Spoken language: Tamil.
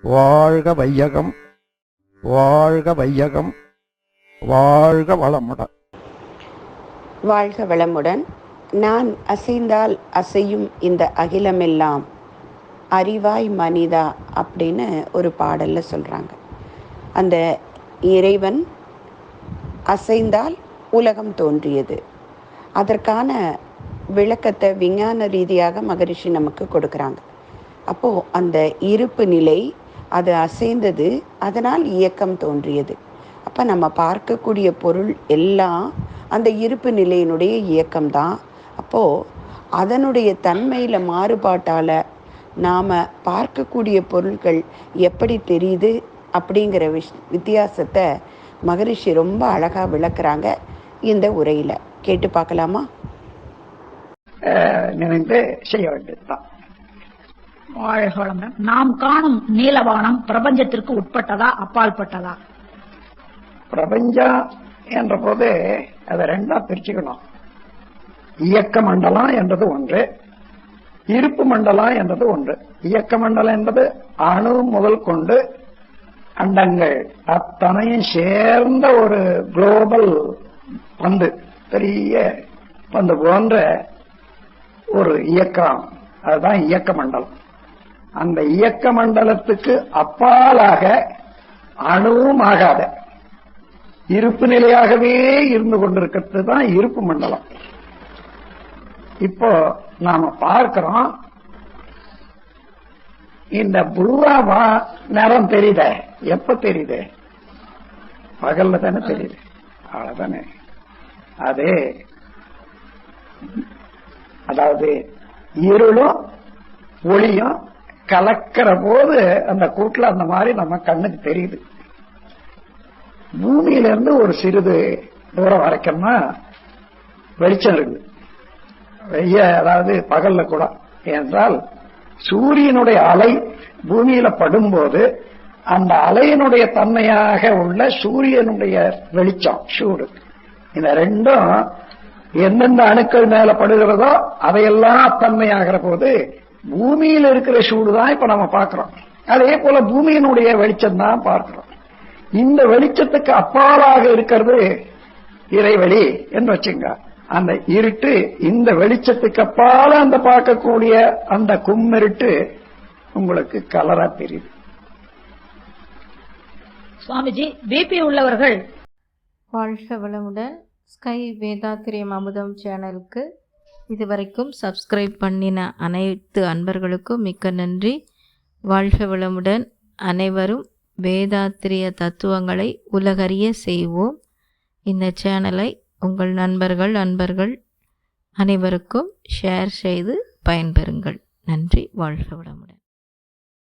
வாழ்க வையகம், வாழ்க வையகம், வாழ்க வளமுடன். வாழ்க வளமுடன். நான் அசைந்தால் அசையும் இந்த அகிலமெல்லாம் அறிவாய் மனிதா அப்படின்னு ஒரு பாடலில் சொல்கிறாங்க. அந்த இறைவன் அசைந்தால் உலகம் தோன்றியது. அதற்கான விளக்கத்தை விஞ்ஞான ரீதியாக மகரிஷி நமக்கு கொடுக்குறாங்க. அப்போது அந்த இருப்பு நிலை, அது அசைந்தது, அதனால் இயக்கம் தோன்றியது. அப்போ நம்ம பார்க்கக்கூடிய பொருள் எல்லாம் அந்த இருப்பு நிலையினுடைய இயக்கம்தான். அப்போது அதனுடைய தன்மையில் மாறுபாட்டால் நாம் பார்க்கக்கூடிய பொருட்கள் எப்படி தெரியுது அப்படிங்கிற வித்தியாசத்தை மகரிஷி ரொம்ப அழகாக விளக்குறாங்க இந்த உரையில். கேட்டு பார்க்கலாமா? நினைந்து செய்ய வேண்டியதுதான். நாம் காணும் நீலவானம் பிரபஞ்சத்திற்கு உட்பட்டதா அப்பாற்பட்டதா? பிரபஞ்சம் என்ற போது அதை ரெண்டா பிரிச்சுக்கணும். இயக்க மண்டலம் என்றது ஒன்று, இருப்பு மண்டலம் என்றது ஒன்று. இயக்க மண்டலம் என்பது அணு முதல் கொண்டு அண்டங்கள் அத்தனையும் சேர்ந்த ஒரு குளோபல் பந்து, பெரிய பந்து போன்ற ஒரு இயக்கம், அதுதான் இயக்க மண்டலம். அந்த இயக்க மண்டலத்துக்கு அப்பாலாக அணுவும் ஆகாத இருப்பு நிலையாகவே இருந்து கொண்டிருக்கிறது தான் இருப்பு மண்டலம். இப்போ நாம பார்க்கிறோம், இந்த புல்லா நேரம் தெரியுத, எப்ப தெரியுது? பகல்ல தானே தெரியுது. அவ்வளவுதானே. அது அதாவது இருளும் ஒளியும் கலக்கிற போது அந்த கூட்டுல அந்த மாதிரி நம்ம கண்ணுக்கு தெரியுது. பூமியில இருந்து ஒரு சிறிது தூரம் வரைக்கும்னா வெளிச்சம் இருக்குது, அதாவது பகல்ல கூட. என்றால் சூரியனுடைய அலை பூமியில படும்போது அந்த அலையினுடைய தன்மையாக உள்ள சூரியனுடைய வெளிச்சம், சூடு, இந்த ரெண்டும் எந்தெந்த அணுக்கள் மேல படுகிறதோ அதையெல்லாம் தன்மையாகிற போது பூமியில் இருக்கிற சூடுதான் இப்ப நம்ம பார்க்கிறோம். அதே போல பூமியினுடைய வெளிச்சம் தான் பார்க்கிறோம். இந்த வெளிச்சத்துக்கு அப்பாலாக இருக்கிறது இறைவெளி என்று வச்சுங்க. அந்த இருட்டு இந்த வெளிச்சத்துக்கு அப்பால அந்த பார்க்கக்கூடிய அந்த கும்மிருட்டு உங்களுக்கு கலரா தெரியுது. சுவாமிஜி, பிபி உள்ளவர்கள் வாழ்க வளமுடன். ஸ்கை வேதாத்திரியம் அமுதம் சேனலுக்கு இதுவரைக்கும் சப்ஸ்கிரைப் பண்ணின அனைத்து அன்பர்களுக்கும் மிக்க நன்றி. வாழ்க வளமுடன். அனைவரும் வேதாத்திரிய தத்துவங்களை உலகறிய செய்வோம். இந்த சேனலை உங்கள் நண்பர்கள் அனைவருக்கும் ஷேர் செய்து பயன்பெறுங்கள். நன்றி. வாழ்க வளமுடன்.